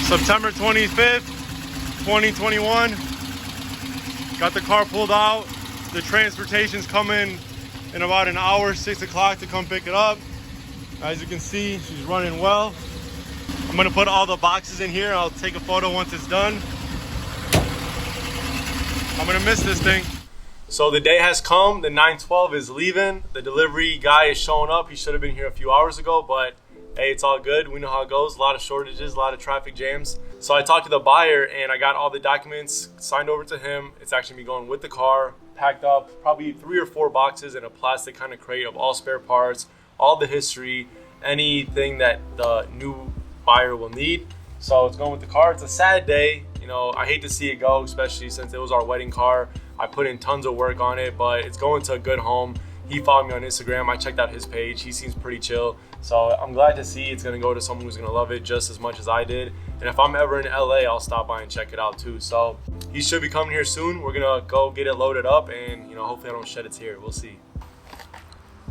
September 25th, 2021. Got the car pulled out. The transportation's coming in about an hour, 6 o'clock to come pick it up. As you can see, she's running well. I'm gonna put all the boxes in here. I'll take a photo once it's done. I'm gonna miss this thing. So the day has come. The 912 is leaving. The delivery guy is showing up. He should have been here a few hours ago, but hey, it's all good. We know how it goes. A lot of shortages, a lot of traffic jams. So I talked to the buyer and I got all the documents signed over to him. It's actually me going with the car, packed up, probably 3 or 4 boxes in a plastic kind of crate of all spare parts, all the history, anything that the new buyer will need. So it's going with the car. It's a sad day. You know, I hate to see it go, especially since it was our wedding car. I put in tons of work on it, but it's going to a good home. He followed me on Instagram. I checked out his page. He seems pretty chill. So I'm glad to see it's gonna go to someone who's gonna love it just as much as I did. And if I'm ever in LA, I'll stop by and check it out too. So he should be coming here soon. We're gonna go get it loaded up and, you know, hopefully I don't shed its here. We'll see.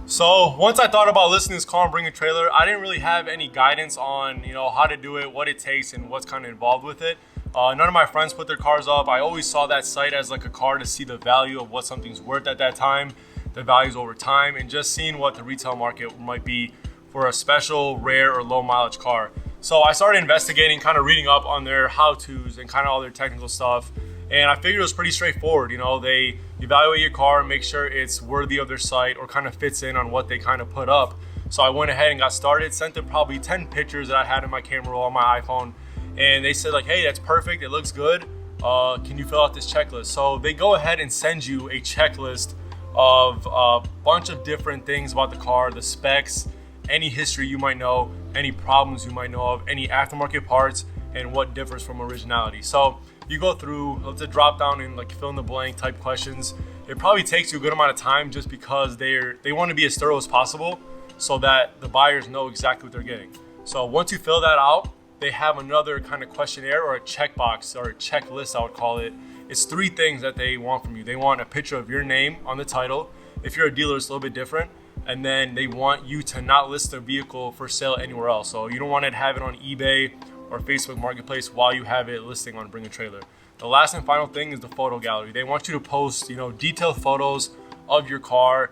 So once I thought about listing this car and bringing a trailer, I didn't really have any guidance on, you know, how to do it, what it takes, and what's kind of involved with it. None of my friends put their cars up. I always saw that site as like a car to see the value of what something's worth at that time, the values over time, and just seeing what the retail market might be for a special, rare, or low mileage car. So I started investigating, kind of reading up on their how-tos and kind of all their technical stuff. And I figured it was pretty straightforward. You know, they evaluate your car and make sure it's worthy of their site or kind of fits in on what they kind of put up. So I went ahead and got started, sent them probably 10 pictures that I had in my camera roll on my iPhone. And they said like, hey, that's perfect, it looks good. Can you fill out this checklist? So they go ahead and send you a checklist of a bunch of different things about the car, the specs, any history you might know, any problems you might know of, any aftermarket parts, and what differs from originality. So you go through, it's a drop down and like fill in the blank type questions. It probably takes you a good amount of time just because they want to be as thorough as possible so that the buyers know exactly what they're getting. So once you fill that out, they have another kind of questionnaire or a checkbox or a checklist, I would call it. It's 3 things that they want from you. They want a picture of your name on the title. If you're a dealer, it's a little bit different. And then they want you to not list the vehicle for sale anywhere else. So you don't want to have it on eBay or Facebook Marketplace while you have it listing on Bring a Trailer. The last and final thing is the photo gallery. They want you to post, you know, detailed photos of your car,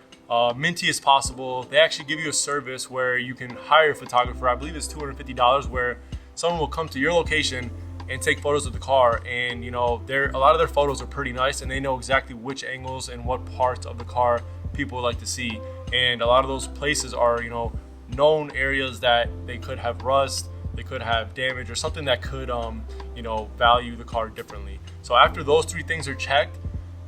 minty as possible. They actually give you a service where you can hire a photographer. I believe it's $250, where someone will come to your location and take photos of the car. And you know, a lot of their photos are pretty nice, and they know exactly which angles and what parts of the car people would like to see. And a lot of those places are, you know, known areas that they could have rust, they could have damage, or something that could, you know, value the car differently. So after those 3 things are checked,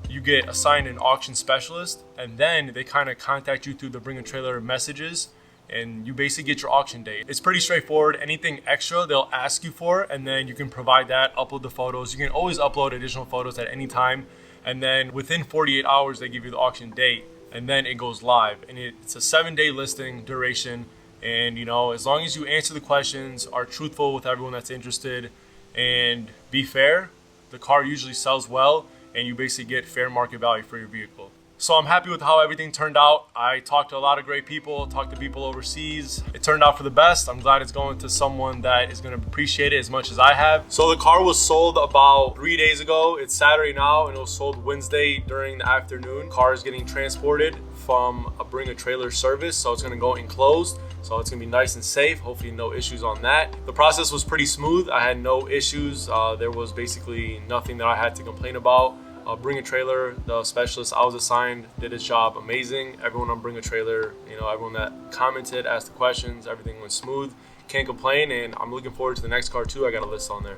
you get assigned an auction specialist, and then they kind of contact you through the Bring a Trailer messages, and you basically get your auction date. It's pretty straightforward. Anything extra they'll ask you for, and then you can provide that, upload the photos. You can always upload additional photos at any time, and then within 48 hours they give you the auction date, and then it goes live. And it's a 7-day listing duration, and you know, as long as you answer the questions, are truthful with everyone that's interested, and be fair, the car usually sells well, and you basically get fair market value for your vehicle. So I'm happy with how everything turned out. I talked to a lot of great people, talked to people overseas. It turned out for the best. I'm glad it's going to someone that is going to appreciate it as much as I have. So the car was sold about 3 days ago. It's Saturday now, and it was sold Wednesday during the afternoon. Car is getting transported from a Bring a Trailer service, so it's going to go enclosed. So it's going to be nice and safe. Hopefully no issues on that. The process was pretty smooth. I had no issues. There was basically nothing that I had to complain about. Bring a Trailer, the specialist I was assigned, did his job amazing. Everyone on Bring a Trailer, you know, everyone that commented, asked the questions, everything went smooth. Can't complain, and I'm looking forward to the next car too. I got a list on there.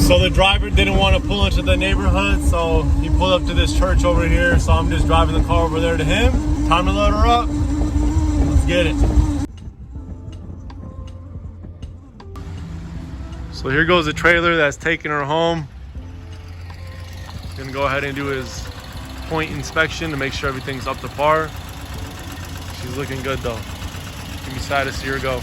So the driver didn't want to pull into the neighborhood, so he pulled up to this church over here. So I'm just driving the car over there to him. Time to load her up. Let's get it. So here goes the trailer that's taking her home. He's gonna go ahead and do his point inspection to make sure everything's up to par. She's looking good though. Gonna be sad to see her go.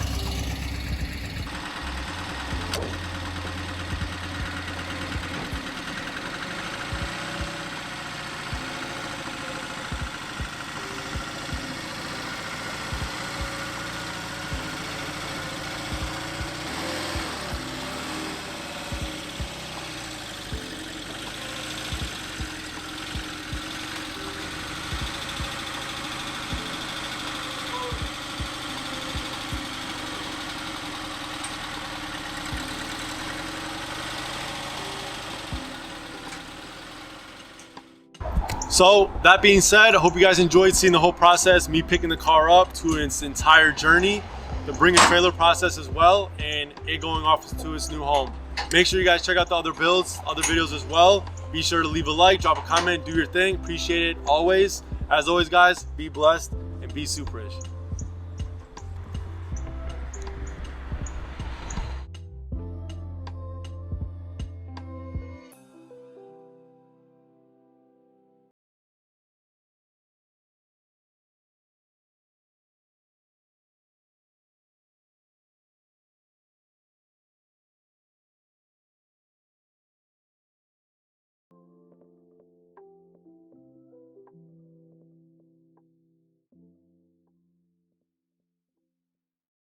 So that being said, I hope you guys enjoyed seeing the whole process, me picking the car up to its entire journey, the bring a trailer process as well, and it going off to its new home. Make sure you guys check out the other builds, other videos as well. Be sure to leave a like, drop a comment, do your thing. Appreciate it always. As always, guys, be blessed and be superish.